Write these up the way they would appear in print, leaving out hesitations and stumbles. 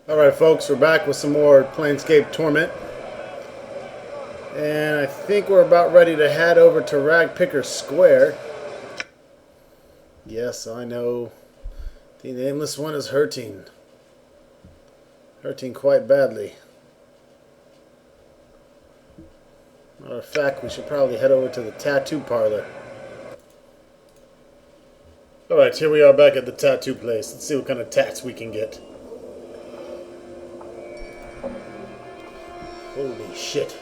Alright folks, we're back with some more Planescape Torment. And I think we're about ready to head over to Ragpicker Square. Yes, I know. The nameless one is hurting. Hurting quite badly. Matter of fact, we should probably head over to the tattoo parlor. Alright, here we are back at the tattoo place. Let's see what kind of tats we can get. Holy shit.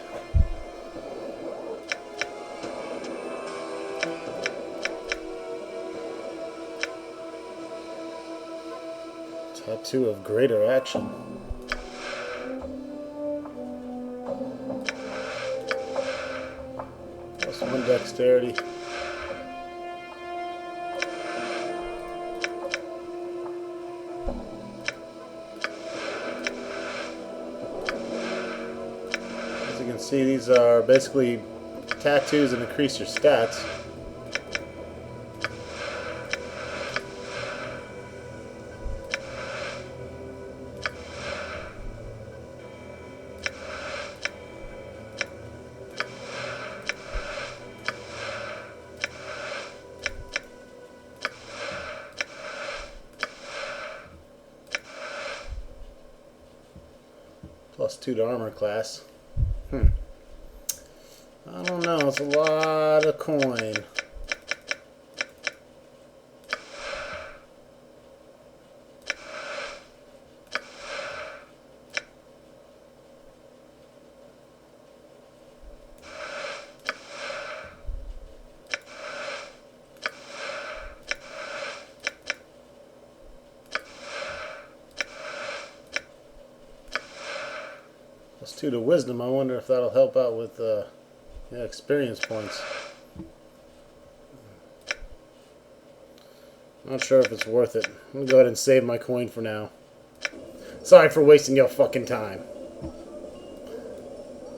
Tattoo of greater action. Plus 1 dexterity. As you can see, these are basically tattoos that increase your stats. Plus 2 to armor class. I don't know, it's a lot of coin. Plus 2 to wisdom. I wonder if that'll help out with experience points. Not sure if it's worth it. I'm gonna go ahead and save my coin for now. Sorry for wasting your fucking time.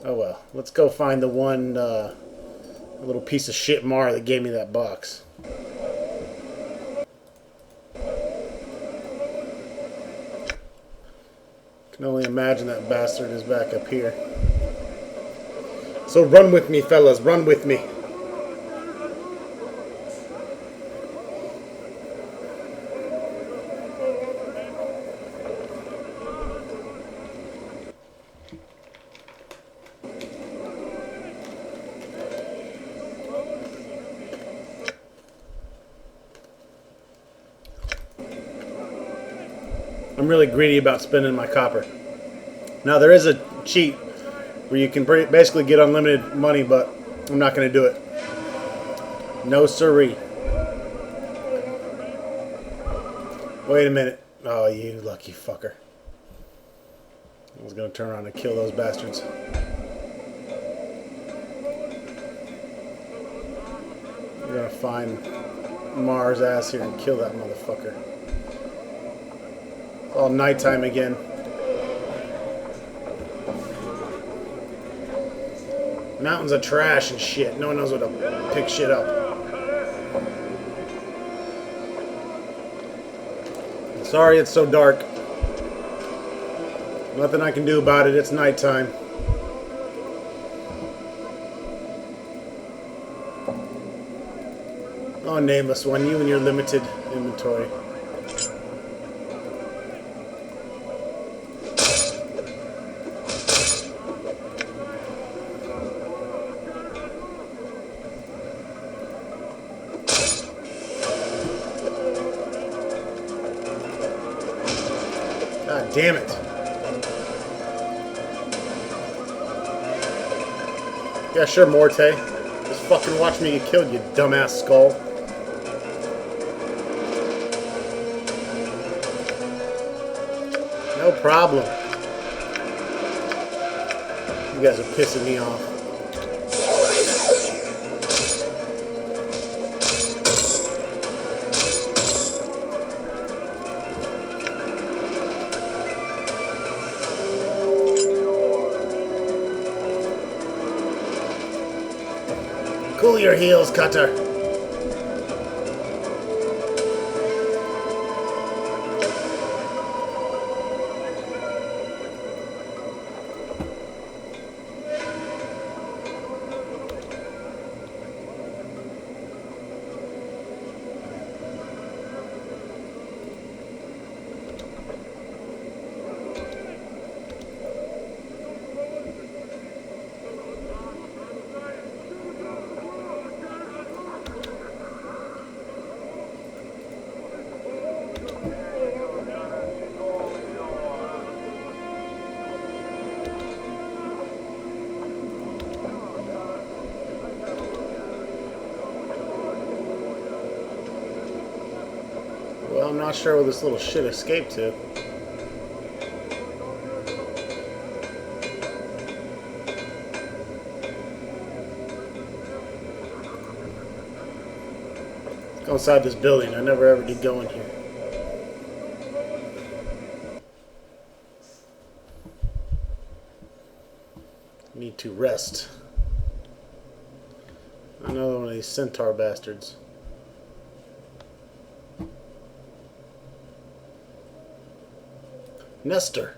Oh well. Let's go find the one little piece of shit Mar that gave me that box. Can only imagine that bastard is back up here. So run with me, fellas. Run with me. I'm really greedy about spending my copper. Now there is a cheat where you can basically get unlimited money, but I'm not going to do it. No siree. Wait a minute. Oh, you lucky fucker. I was going to turn around and kill those bastards. I'm going to find Mars' ass here and kill that motherfucker. It's all nighttime again. Mountains of trash and shit. No one knows what to pick shit up. Sorry it's so dark. Nothing I can do about it. It's nighttime. Oh, nameless one. You and your limited inventory. God damn it. Yeah, sure, Morte. Just fucking watch me get killed, you dumbass skull. No problem. You guys are pissing me off. Cool your heels, Cutter. I'm not sure where this little shit escaped to. Let's go inside this building. I never ever did go in here. Need to rest. Another one of these centaur bastards. Nestor,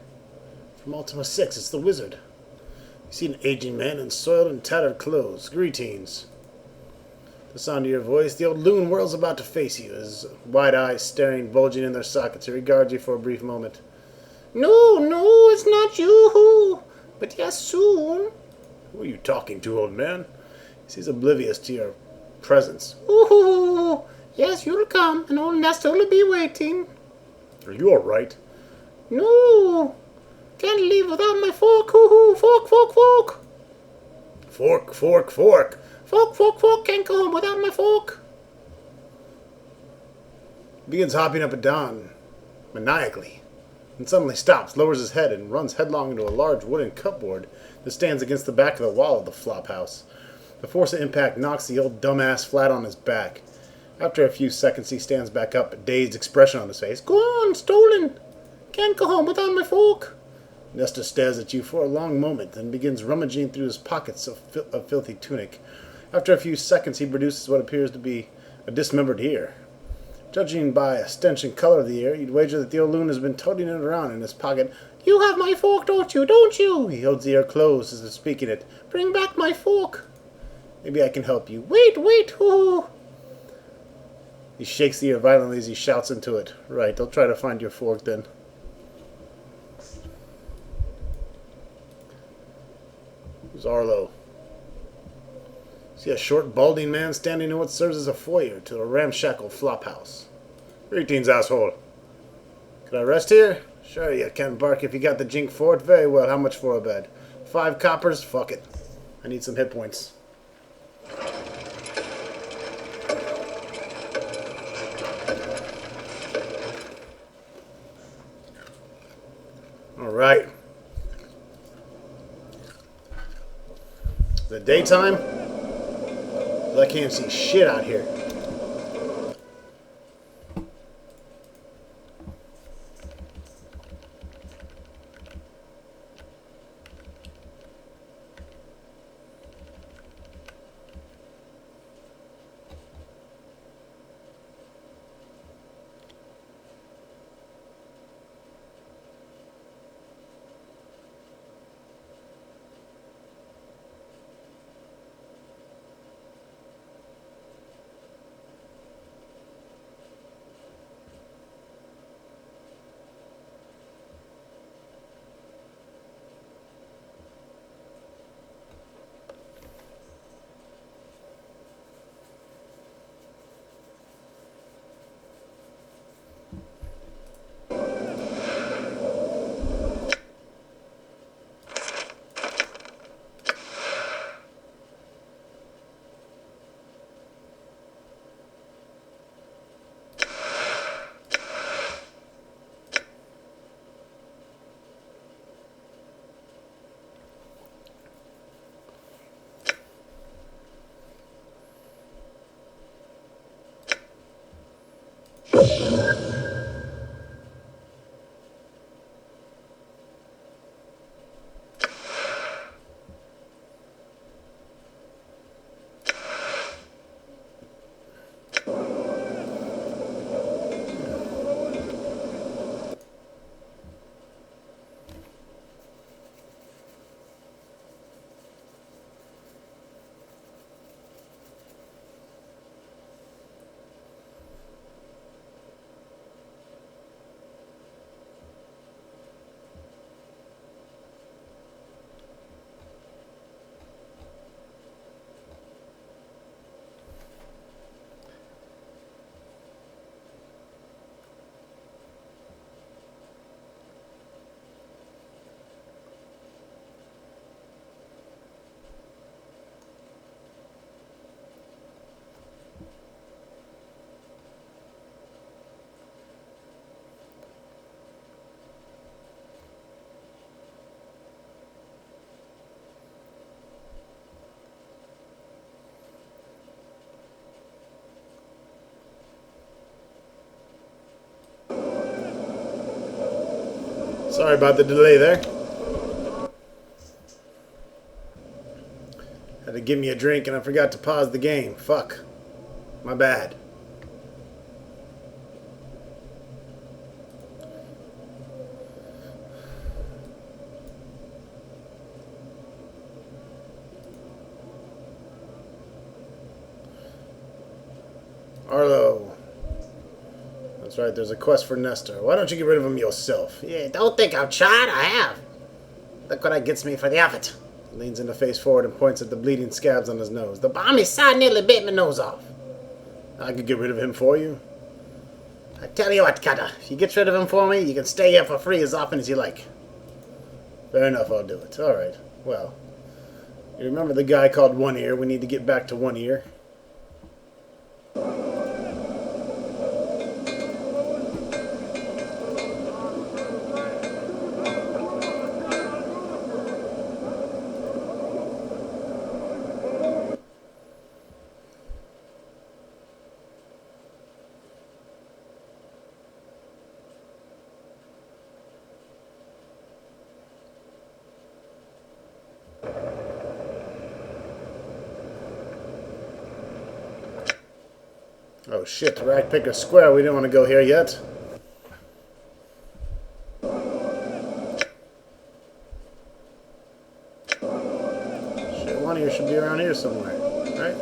from Ultima 6, it's the wizard. You see an aging man in soiled and tattered clothes. Greetings. The sound of your voice, the old loon whirls about to face you, his wide eyes staring, bulging in their sockets. He regards you for a brief moment. No, no, it's not you, but yes, soon. Who are you talking to, old man? He seems oblivious to your presence. Ooh, yes, you'll come, and old Nestor will be waiting. Are you all right? No, can't leave without my fork. Hoo-hoo, fork, fork, fork. Fork, fork, fork. Fork, fork, fork, can't go home without my fork. He begins hopping up and down, maniacally, and suddenly stops, lowers his head, and runs headlong into a large wooden cupboard that stands against the back of the wall of the flop house. The force of impact knocks the old dumbass flat on his back. After a few seconds, he stands back up, a dazed expression on his face. Go on, stolen. Can't go home without my fork. Nestor stares at you for a long moment, then begins rummaging through his pockets of filthy tunic. After a few seconds, he produces what appears to be a dismembered ear. Judging by a stench and color of the ear, you'd wager that the old loon has been toting it around in his pocket. You have my fork, don't you? Don't you? He holds the ear closed as if speaking it. Bring back my fork. Maybe I can help you. Wait, wait, ooh. He shakes the ear violently as he shouts into it. Right, I'll try to find your fork then. Who's Arlo? See a short, balding man standing in what serves as a foyer to a ramshackle flophouse. Greetings, asshole. Can I rest here? Sure, you can, Bark, if you got the jink for it. Very well. How much for a bed? 5 coppers? Fuck it. I need some hit points. Alright. Is it daytime? I can't see shit out here. Sorry about the delay there. Had to give me a drink and I forgot to pause the game. Fuck. My bad. Arlo. That's right, there's a quest for Nestor. Why don't you get rid of him yourself? Yeah, don't think I've tried. I have. Look what that gets me for the effort. He leans in the face forward and points at the bleeding scabs on his nose. The balmy side nearly bit my nose off. I could get rid of him for you. I tell you what, Cutter. If you get rid of him for me, you can stay here for free as often as you like. Fair enough, I'll do it. Alright, well. You remember the guy called One-Ear? We need to get back to One-Ear. Oh shit, the Ragpicker Square. We didn't want to go here yet. Shit, One-Ear should be around here somewhere, right?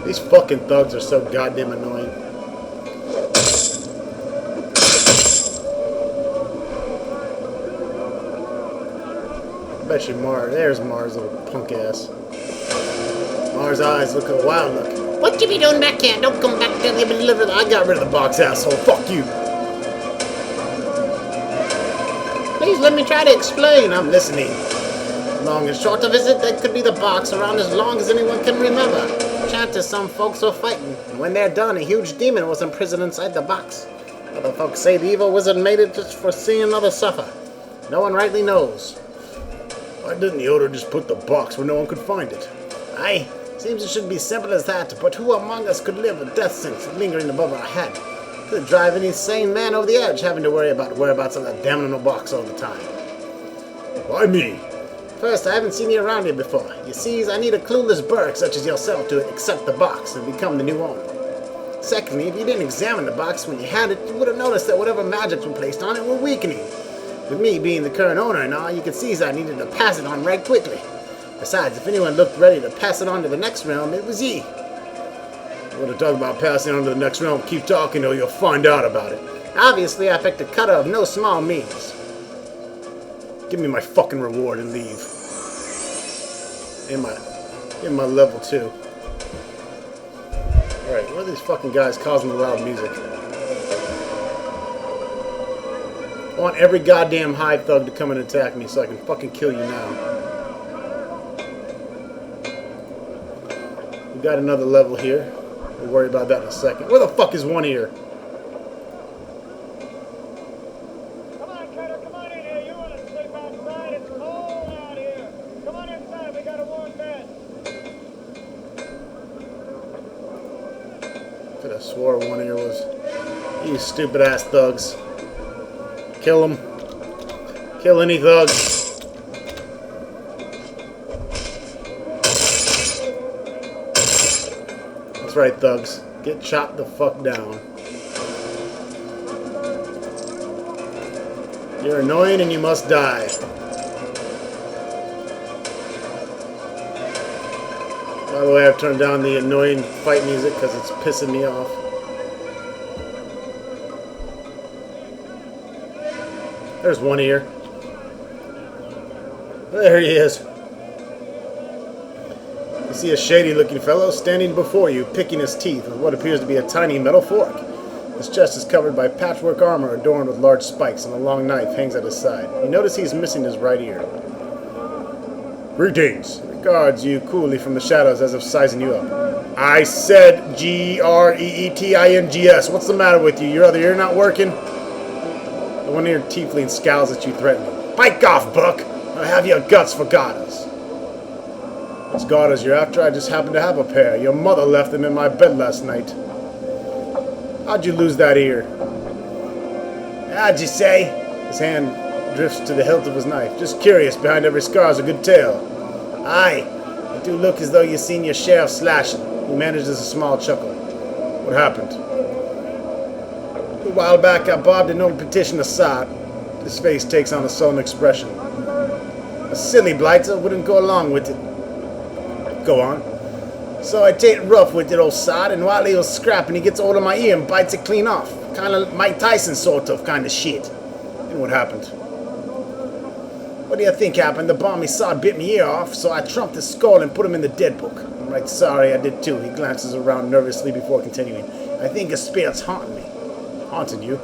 These fucking thugs are so goddamn annoying. I bet you Mars. There's Mars, little punk ass. Mars' eyes look a wild look. What you be doing back here? Don't come back till you be delivered. I got rid of the box, asshole. Fuck you. Please let me try to explain. I'm listening. Long and short of it, that could be the box around as long as anyone can remember. Chances some folks were fighting, and when they're done, a huge demon was imprisoned inside the box. Other folks say the evil wizard made it just for seeing others suffer. No one rightly knows. Why didn't the Order just put the box where no one could find it? Aye, seems it should be simple as that, but who among us could live with death sentence lingering above our head? Could drive any sane man over the edge, having to worry about the whereabouts of that damn little box all the time. Why me? First, I haven't seen you around here before. You see, I need a clueless burg such as yourself to accept the box and become the new owner. Secondly, if you didn't examine the box when you had it, you would have noticed that whatever magics were placed on it were weakening. With me being the current owner and all, you could see I needed to pass it on right quickly. Besides, if anyone looked ready to pass it on to the next realm, it was ye. You want to talk about passing on to the next realm? Keep talking or you'll find out about it. Obviously, I picked a Cutter of no small means. Give me my fucking reward and leave. In my level 2. Alright, what are these fucking guys causing the loud music? I want every goddamn high thug to come and attack me so I can fucking kill you now. We got another level here. We'll worry about that in a second. Where the fuck is One-Ear? I could have swore One-Ear was. You stupid ass thugs. Kill them. Kill any thug. That's right, thugs. Get chopped the fuck down. You're annoying and you must die. By the way, I've turned down the annoying fight music because it's pissing me off. There's One-Ear. There he is. You see a shady-looking fellow standing before you, picking his teeth with what appears to be a tiny metal fork. His chest is covered by patchwork armor adorned with large spikes, and a long knife hangs at his side. You notice he's missing his right ear. Greetings. Regards you coolly from the shadows as if sizing you up. I said Greetings. What's the matter with you? Your other ear not working? The one-eared tiefling scowls at you threateningly. Bike off, Buck! I have your guts for garters. It's garters you're after? I just happen to have a pair. Your mother left them in my bed last night. How'd you lose that ear? How'd you say? His hand drifts to the hilt of his knife. Just curious, behind every scar's a good tale. Aye, you do look as though you've seen your share of slashing. He manages a small chuckle. What happened? A while back, I bobbed an old petition aside. His face takes on a sullen expression. A silly blighter wouldn't go along with it. Go on. So I take it rough with it, old sod, and while he was scrapping, he gets hold of my ear and bites it clean off. Kind of Mike Tyson sort of kind of shit. And what happened? What do you think happened? The balmy sod bit me ear off, so I trumped his skull and put him in the dead book. I'm right sorry I did too. He glances around nervously before continuing. I think his spirit's haunting me. Haunting you?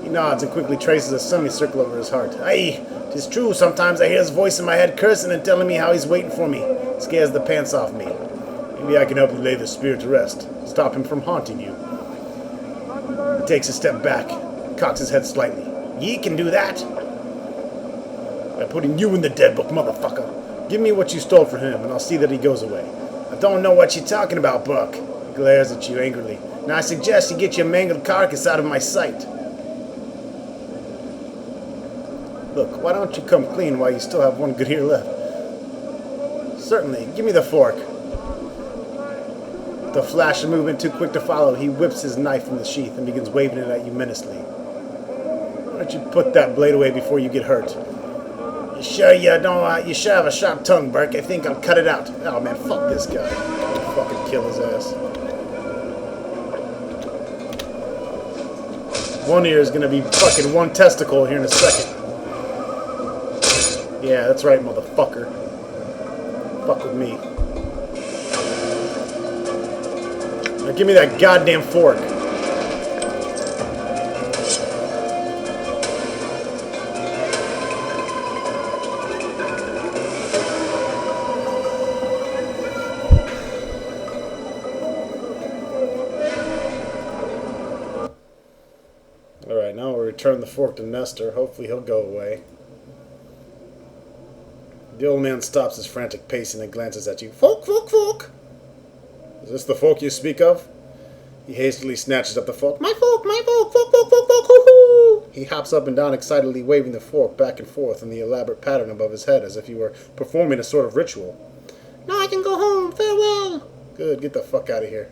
He nods and quickly traces a semicircle over his heart. Aye, 'tis true. Sometimes I hear his voice in my head cursing and telling me how he's waiting for me. Scares the pants off me. Maybe I can help you lay the spirit to rest. Stop him from haunting you. He takes a step back, cocks his head slightly. Ye can do that? By putting you in the dead book, motherfucker. Give me what you stole from him, and I'll see that he goes away. I don't know what you're talking about, Buck. He glares at you angrily. Now I suggest you get your mangled carcass out of my sight. Look, why don't you come clean while you still have one good ear left? Certainly. Give me the fork. The flash of movement too quick to follow, he whips his knife from the sheath and begins waving it at you menacingly. Why don't you put that blade away before you get hurt? You sure you don't? You sure have a sharp tongue, Burke. I think I'll cut it out. Oh man, fuck this guy. I'll fucking kill his ass. One ear is gonna be fucking one testicle here in a second. Yeah, that's right, motherfucker. Fuck with me. Now give me that goddamn fork. Alright, now we'll return the fork to Nestor. Hopefully he'll go away. The old man stops his frantic pacing and glances at you. Fork, fork, fork! Is this the fork you speak of? He hastily snatches up the fork. My fork, fork, fork, fork, fork, hoo-hoo! He hops up and down excitedly waving the fork back and forth in the elaborate pattern above his head as if he were performing a sort of ritual. Now I can go home. Farewell! Good, get the fuck out of here.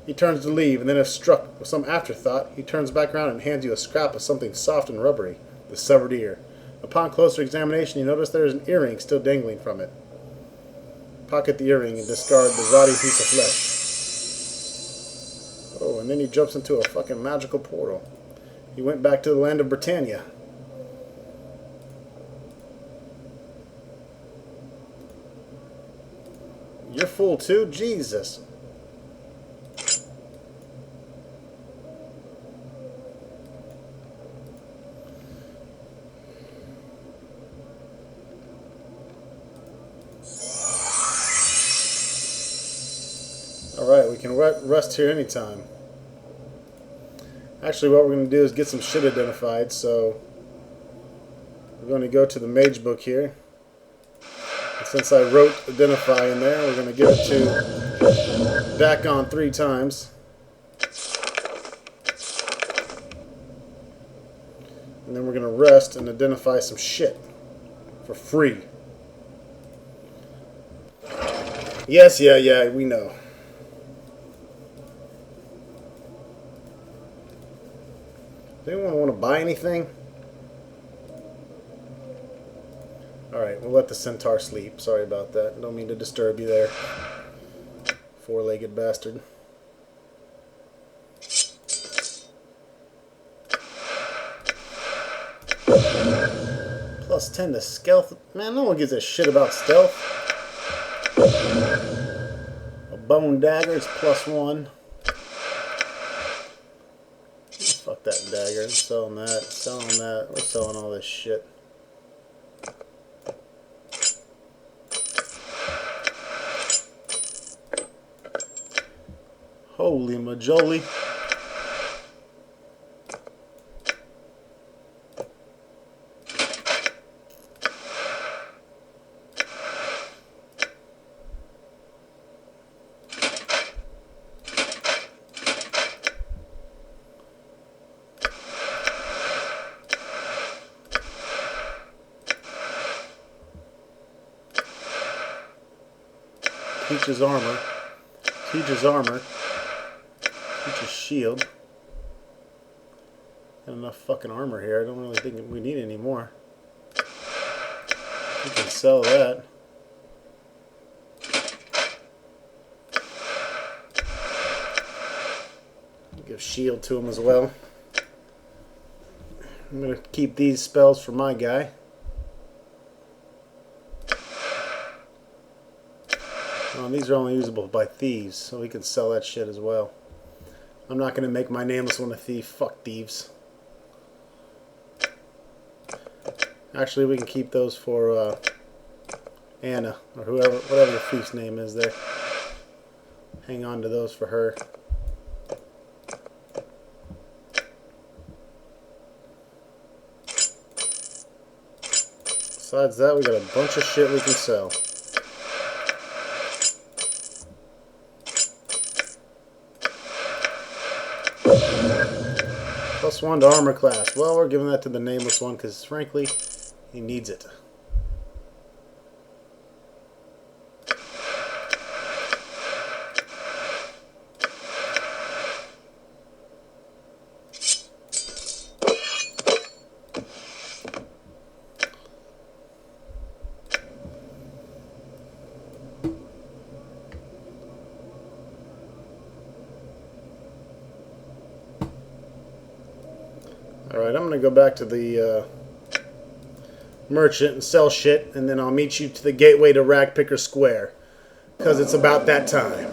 He turns to leave, and then if struck with some afterthought, he turns back around and hands you a scrap of something soft and rubbery, the severed ear. Upon closer examination, you notice there is an earring still dangling from it. Pocket the earring and discard the rotting piece of flesh. Oh, and then he jumps into a fucking magical portal. He went back to the land of Britannia. You're full too? Jesus. Alright, we can rest here anytime. Actually, what we're going to do is get some shit identified, so we're going to go to the mage book here. And since I wrote identify in there, we're going to give it to back on 3 times. And then we're going to rest and identify some shit for free. Yes, yeah, we know. Does anyone want to buy anything? Alright, we'll let the centaur sleep. Sorry about that. Don't mean to disturb you there. 4-legged bastard. Plus 10 to stealth. Man, no one gives a shit about stealth. A bone dagger is plus 1. dagger. Selling that. Selling that. We're selling all this shit. Holy majoli. Teaches armor. Teaches armor. Teaches shield. Got enough fucking armor here. I don't really think we need any more. We can sell that. Give shield to him as well. I'm going to keep these spells for my guy. Oh, these are only usable by thieves, so we can sell that shit as well. I'm not going to make my nameless one a thief. Fuck thieves. Actually, we can keep those for Anna, or whoever, whatever the thief's name is there. Hang on to those for her. Besides that, we got a bunch of shit we can sell. +1 to armor class. Well, we're giving that to the nameless one because, frankly, he needs it. Alright, I'm going to go back to the merchant and sell shit, and then I'll meet you to the gateway to Ragpicker Square, because it's about that time.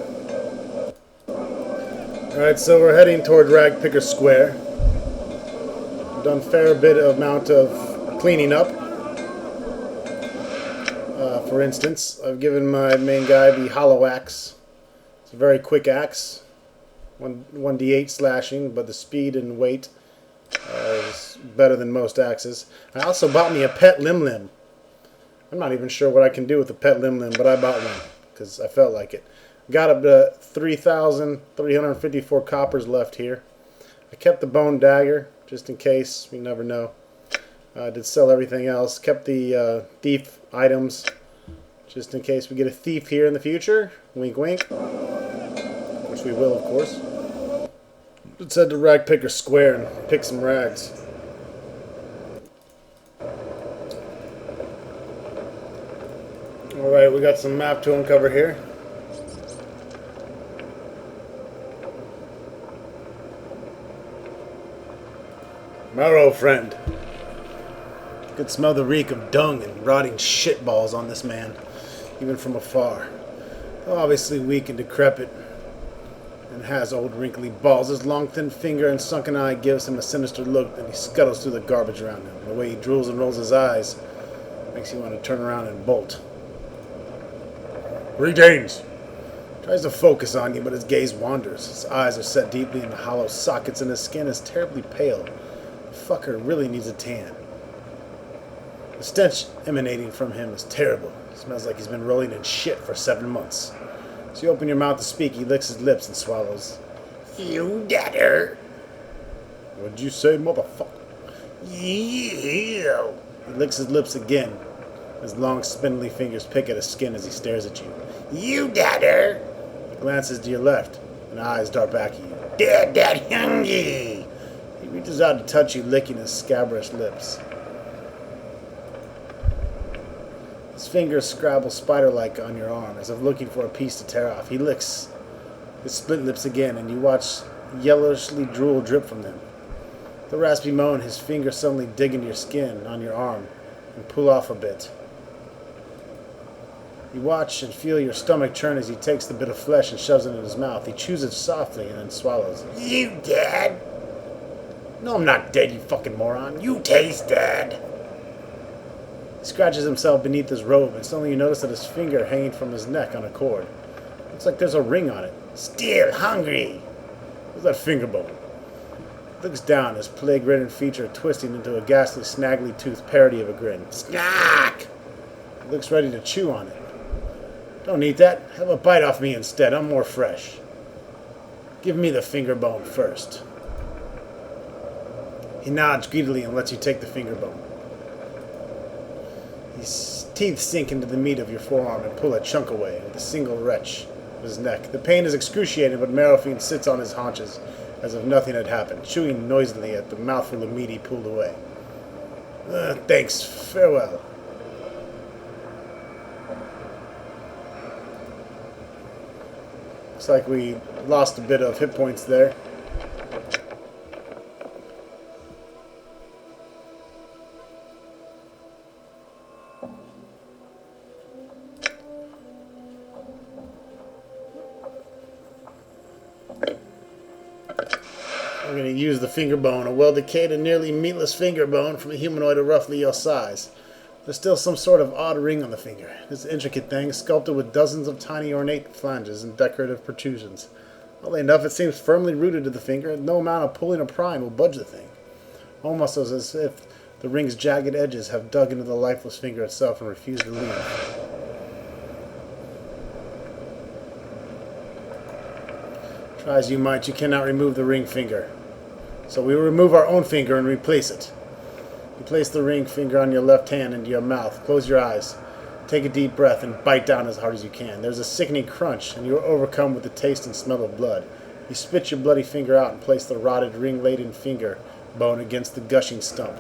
Alright, so we're heading toward Ragpicker Square. I've done a fair bit of amount of cleaning up. For instance, I've given my main guy the hollow axe. It's a very quick axe. 1d8 slashing, but the speed and weight is better than most axes. I also bought me a pet limb. I'm not even sure what I can do with a pet limb, but I bought one because I felt like it. Got up to 3,354 coppers left here. I kept the bone dagger just in case. We never know. I did sell everything else. Kept the thief items just in case we get a thief here in the future. Wink, wink. Which we will, of course. Let's head to Ragpicker Square and pick some rags. Alright, we got some map to uncover here. Marrow friend. You could smell the reek of dung and rotting shitballs on this man, even from afar. Though obviously weak and decrepit, and has old wrinkly balls, his long thin finger and sunken eye gives him a sinister look, and he scuttles through the garbage around him. The way he drools and rolls his eyes makes you want to turn around and bolt. Greetings! Tries to focus on you, but his gaze wanders. His eyes are set deeply in the hollow sockets, and his skin is terribly pale. The fucker really needs a tan. The stench emanating from him is terrible. It smells like he's been rolling in shit for 7 months. As you open your mouth to speak, he licks his lips and swallows. You dadder! What'd you say, motherfucker? Yeah! He licks his lips again. His long, spindly fingers pick at his skin as he stares at you. You dadder! He glances to your left, and eyes dart back at you. Dad, hungry! He reaches out to touch you, licking his scabrous lips. His fingers scrabble spider-like on your arm, as if looking for a piece to tear off. He licks his split lips again, and you watch yellowishly drool drip from them. The raspy moan, his fingers suddenly dig into your skin on your arm and pull off a bit. You watch and feel your stomach churn as he takes the bit of flesh and shoves it in his mouth. He chews it softly and then swallows. You dead? No, I'm not dead, you fucking moron. You taste dead. He scratches himself beneath his robe, and suddenly you notice that his finger hanging from his neck on a cord. Looks like there's a ring on it. Still hungry. Where's that finger bone? Looks down, his plague-ridden feature twisting into a ghastly, snaggly-toothed parody of a grin. Snack! He looks ready to chew on it. Don't eat that. Have a bite off me instead. I'm more fresh. Give me the finger bone first. He nods greedily and lets you take the finger bone. His teeth sink into the meat of your forearm and pull a chunk away with a single wrench of his neck. The pain is excruciating, but Marrowfiend sits on his haunches as if nothing had happened, chewing noisily at the mouthful of meat he pulled away. Thanks. Farewell. Looks like we lost a bit of hit points there. We're going to use the finger bone, a well-decayed and nearly meatless finger bone from a humanoid of roughly your size. There's still some sort of odd ring on the finger. This intricate thing, sculpted with dozens of tiny ornate flanges and decorative protrusions. Oddly enough, it seems firmly rooted to the finger, and no amount of pulling or prying will budge the thing. Almost as if the ring's jagged edges have dug into the lifeless finger itself and refused to leave. Try as you might, you cannot remove the ring finger. So we will remove our own finger and replace it. You place the ring finger on your left hand into your mouth. Close your eyes. Take a deep breath and bite down as hard as you can. There's a sickening crunch, and you are overcome with the taste and smell of blood. You spit your bloody finger out and place the rotted, ring-laden finger bone against the gushing stump.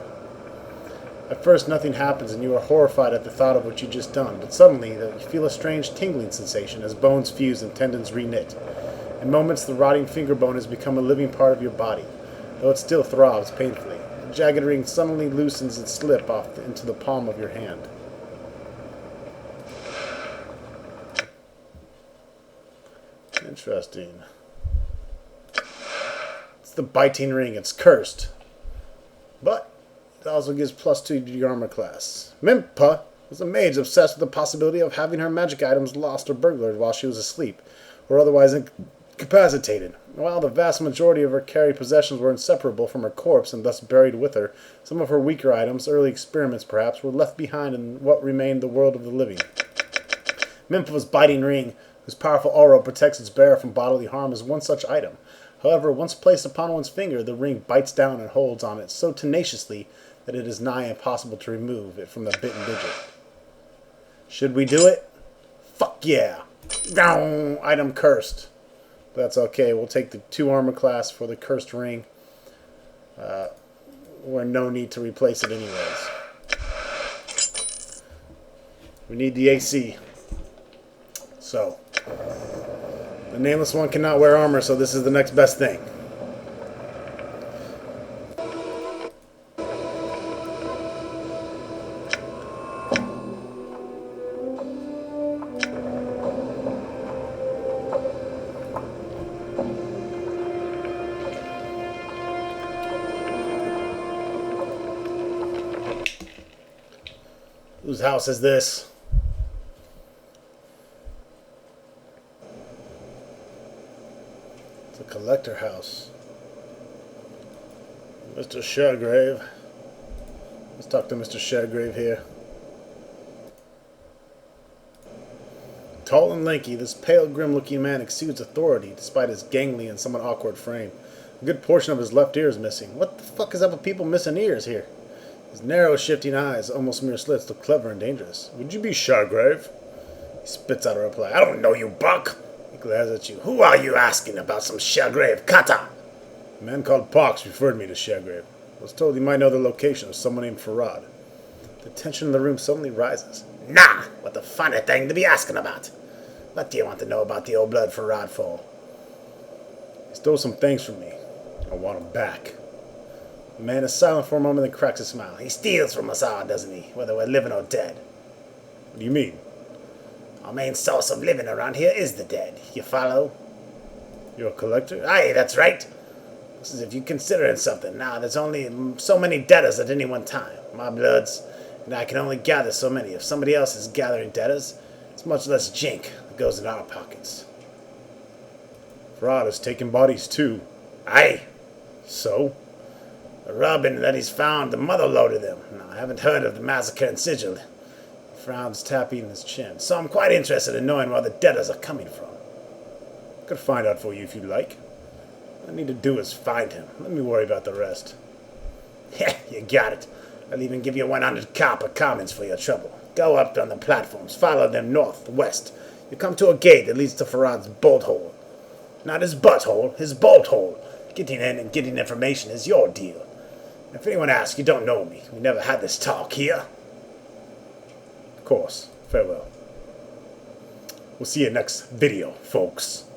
At first, nothing happens, and you are horrified at the thought of what you just done. But suddenly, you feel a strange tingling sensation as bones fuse and tendons reknit. In moments, the rotting finger bone has become a living part of your body, though it still throbs painfully. The jagged ring suddenly loosens and slips off into the palm of your hand. Interesting. It's the biting ring. It's cursed. But it also gives +2 to your armor class. Mimpa was a mage obsessed with the possibility of having her magic items lost or burglared while she was asleep, or otherwise incapacitated. While the vast majority of her carried possessions were inseparable from her corpse and thus buried with her, some of her weaker items, early experiments perhaps, were left behind in what remained the world of the living. Mimpa's biting ring, whose powerful aura protects its bearer from bodily harm, is one such item. However, once placed upon one's finger, the ring bites down and holds on it so tenaciously that it is nigh impossible to remove it from the bitten digit. Should we do it? Fuck yeah! Down! Item cursed. But that's okay. We'll take the 2 armor class for the cursed ring. We're no need to replace it anyways. We need the AC. So, the Nameless One cannot wear armor, so this is the next best thing. Whose house is this? It's a collector house. Mr. Sharegrave. Let's talk to Mr. Sharegrave here. Tall and lanky, this pale, grim-looking man exudes authority despite his gangly and somewhat awkward frame. A good portion of his left ear is missing. What the fuck is up with people missing ears here? His narrow, shifting eyes, almost mere slits, look clever and dangerous. Would you be Sharegrave? He spits out a reply. I don't know you, Buck. He glares at you. Who are you asking about some Sharegrave? Kata! A man called Pox referred me to Sharegrave. I was told he might know the location of someone named Farad. The tension in the room suddenly rises. Nah! What the funny thing to be asking about? What do you want to know about the old blood Farad for? He stole some things from me. I want them back. The man is silent for a moment and cracks a smile. He steals from us all, doesn't he? Whether we're living or dead. What do you mean? Our main source of living around here is the dead. You follow? You're a collector? Aye, that's right. Looks as if you're considering something. Now, there's only so many debtors at any one time. My bloods, and I can only gather so many. If somebody else is gathering debtors, it's much less jink that goes in our pockets. Fraud has taken bodies too. Aye. So? The Robin that he's found, the mother loaded them. Now, I haven't heard of the massacre in Sigil. He frowns, tapping his chin. So I'm quite interested in knowing where the debtors are coming from. I could find out for you if you'd like. All I need to do is find him. Let me worry about the rest. Yeah, you got it. I'll even give you 100 copper commons for your trouble. Go up on the platforms, follow them north, west. You come to a gate that leads to Farad's bolt hole. Not his butthole, his bolt hole. Getting in and getting information is your deal. If anyone asks, you don't know me. We never had this talk here. Of course. Farewell. We'll see you next video, folks.